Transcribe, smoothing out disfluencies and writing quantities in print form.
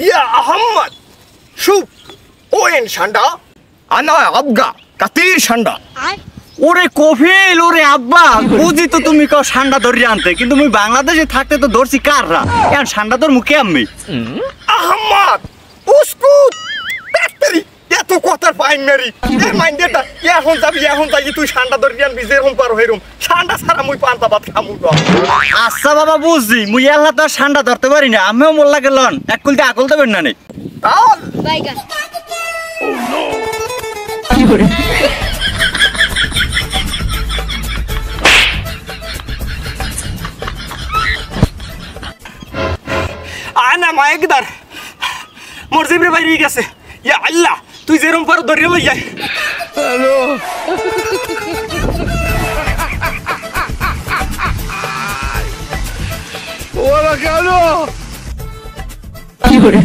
ইয়া আহমদ শুভ when ঠান্ডা আনা আবগা কাতির ঠান্ডা ওরে কফিল ওরে আব্বা বুঝি তো তুমি কও ঠান্ডা ধরে আনতে কিন্তু মুই বাংলাদেশে থাকতে তো ধরছি কাররা এখন ঠান্ডা তোর মুখে আমি আহমদ উস্কুত ব্যাটারি এত কথার ফাইন মেরি এর মাইন্ডেটা এখন যাই তুই ঠান্ডা ধরে আনবি যেরকম পারো হেরম ঠান্ডা ছাড়া মুই পান্তা ভাত খামু তো আচ্ছা বাবা বুঝছি মুই আল্লাহ তো আর ঠান্ডা ধরতে পারি না আমিও মোল্লা গেলন এক কুলতে আকল দেবেন না নে তাল বাইগান আনা মায়েকদার মোর জিবরে বাইরে গেছে ইয়া আল্লাহ তুই যেরকম পারো ধরে লই যাই হ্যালো ওরা কেন কি করে